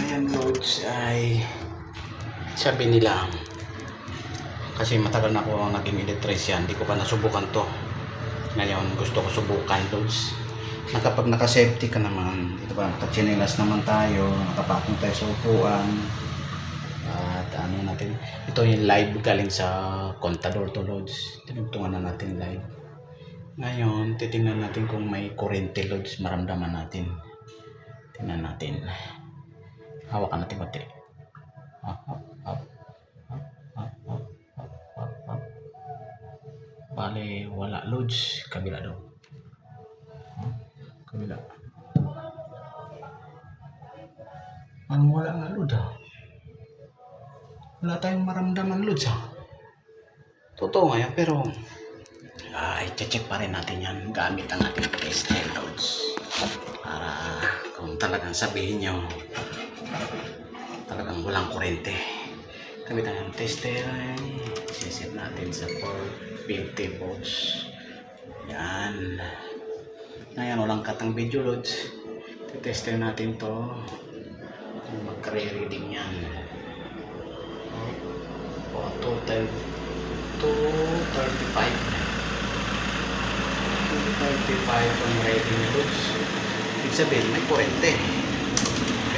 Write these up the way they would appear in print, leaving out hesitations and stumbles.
Ayan loads ay sabi nila kasi matagal na ako naging electrician, hindi ko pa nasubukan to. Ngayon gusto ko subukan loads. Kapag naka-safety ka naman, ito ba, naka-chinelas naman tayo, nakapatong tayo sa upuan. At ano natin, ito yung live galing sa Contador to loads. Tinugtungan na natin live. Ngayon, titingnan natin kung may kurente loads, maramdaman natin. Tingnan natin. Hawakan natin konti. Up, up, up, up, up, up, up, up, up. Bale, wala loads. Kabila daw. Kabila. Parang wala nga load ha. Wala tayong maramdaman loads ha. Totoo nga yan, pero i-check pa rin natin yan gamit ang ating tester loads. Para kung talagang sabihin nyo talagang walang kurente. Gamit ang tester, siset natin sa 450 volts. Yan. Ngayon, walang katang video loads. Tester natin to. Magkare-reading yan. Total 235 ang reading loads. Ibig sabihin, may kurente.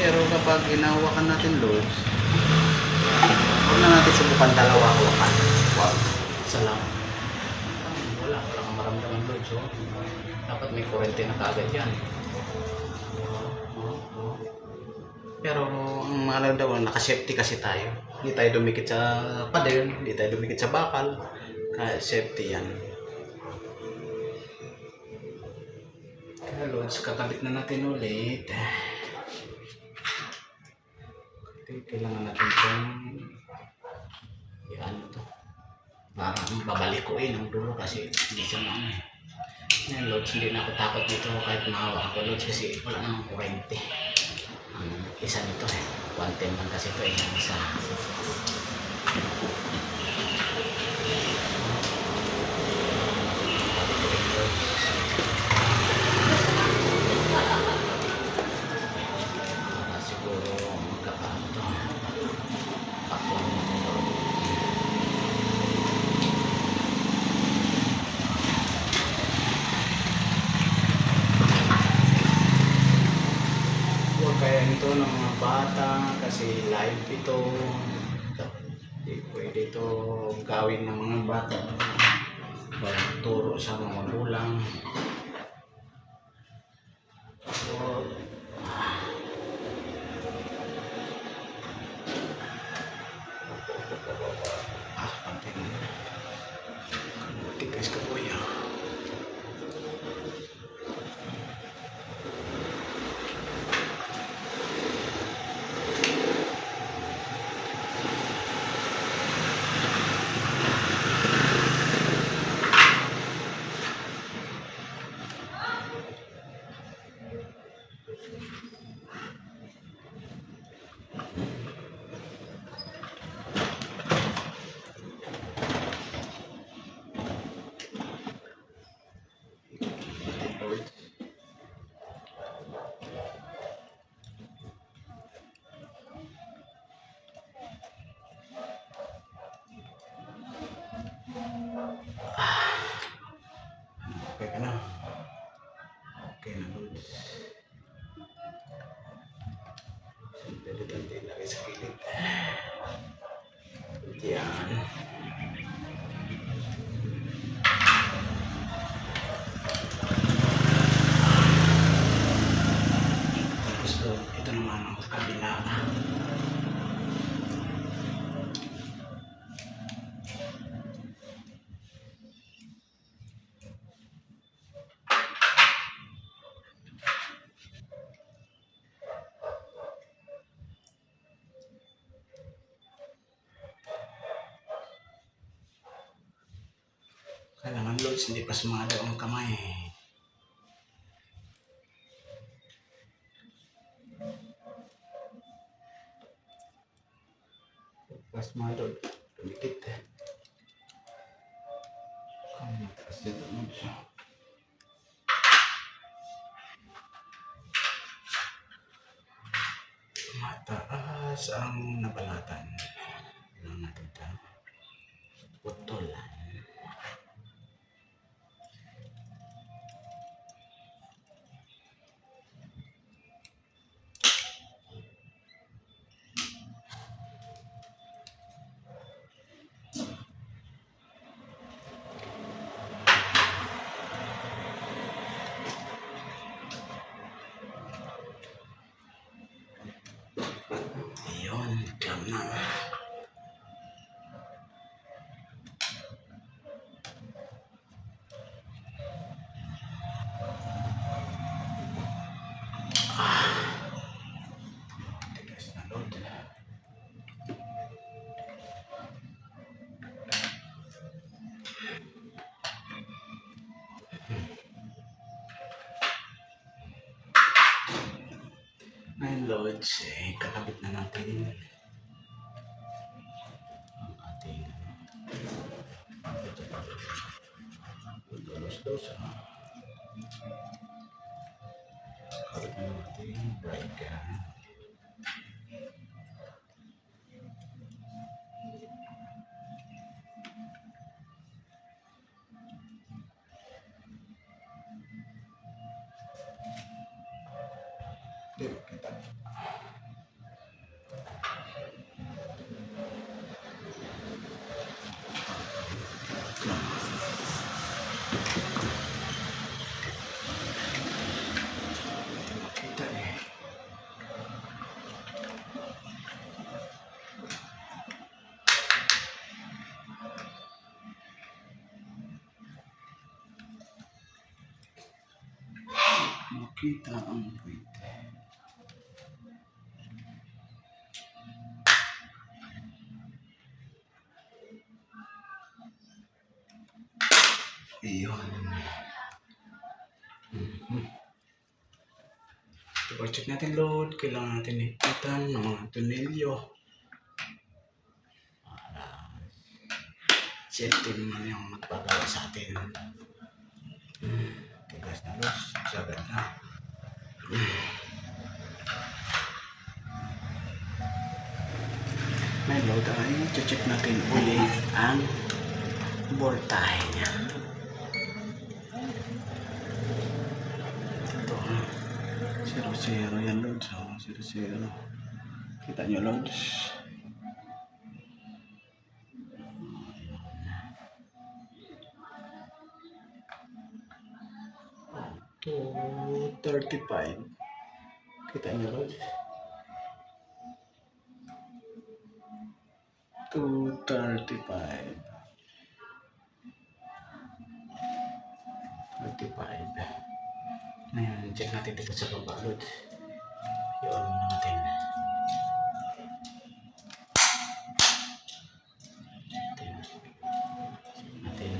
Pero kapag hinahawakan natin loads, huwag na natin subukan dalawa hawakan. Wag. Isa lang. Wala kang maramdaman loads. So, dapat may kurente na kaagad yan. Pero ang mahalaga daw, naka-safety kasi tayo. Hindi tayo dumikit sa pader, hindi tayo dumikit sa bakal. Kaya safety yan. Kaya loads, kakabit na natin ulit. Kailangan natin itong yan ito. Parang babalikuin ang dulo kasi hindi siya naman. Yan loads, hindi na ako takot dito kahit mahawa ako loads kasi wala namang kurente. Isa nito 110 lang kasi ito yung isa. Siguro magkakaano to. Pakwan nito. Kaya ito ng mga bata kasi live ito, hindi pwede ito gawin ng mga bata, walang turo sa mga magulang. So, pantin tigas ka po yan. Okay ka na? Okay na loads. Dali-dali lagi sa kilid. Yan. Tapos ito naman ang kabila. Kailangan loads, hindi pa sumalo ang kamay. Pas sumalo, dumikit. Kamu mataas dito loads. Mataas ang nabalatan. Lang natin ito. Putulan. Ayun, tama. Tigas na load. Ngayon loads, kakabit na natin ang ating dos-dos. Kakabit na natin breaker. Hindi makita. Makita eh. Makita ang puwit. Iyon. Check natin load. Kailangan natin ipitan ng mga tunelyo. Safety naman yung magpagawa sa atin. Tigas na load. Sagad na. May load ay check natin ulit ang voltahe niya. Ito ha. 0-0 yan load. So 0-0. Kita nyo load. 235. Kita nyo load. 235. 35. Ngayon, check natin dito sa baba load. I-on muna natin. Natin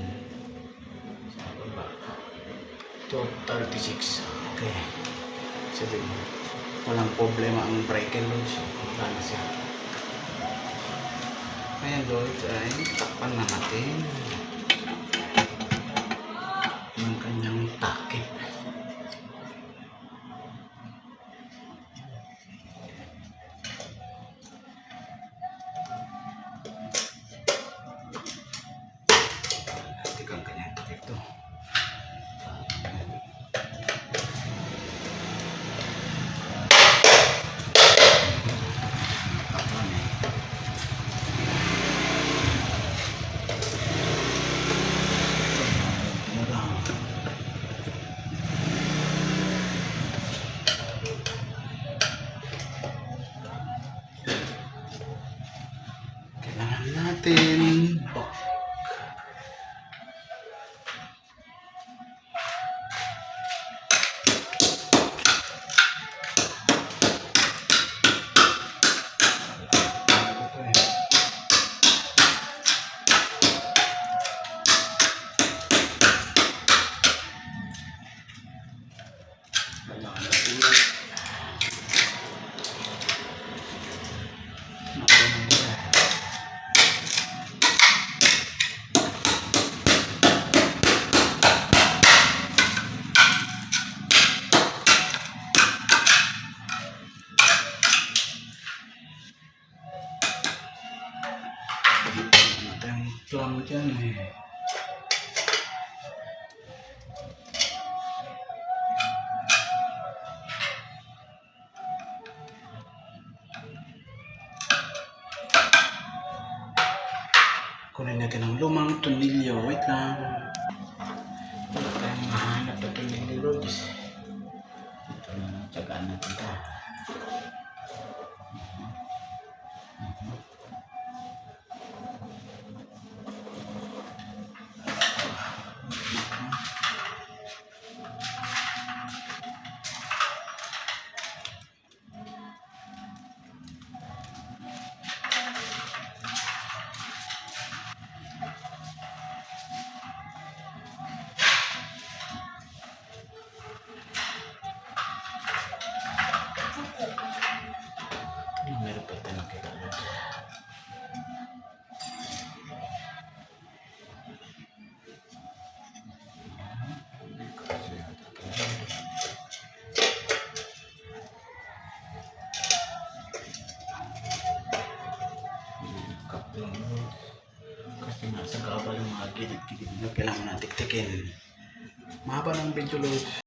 sa baba. 236. Okay. Sabi mo, walang problema ang breaker load. So, wala na siya. Ayan load, ay takpan na natin yung kanyang takip. Tikang kanyang takip to. Kailangan natin bak. Kailangan natin flam dyan eh. Kunin natin ang lumang tunilyo. Wait lang. Wala tayong mahanap na tunilyo, Lods. Ito na, tsagaan natin ito. Meron pa tayo nakita. Kasi nasa gabal yung mga gilid-gilid na kailangan natin tiktikin. Mahaba ng video, Lods.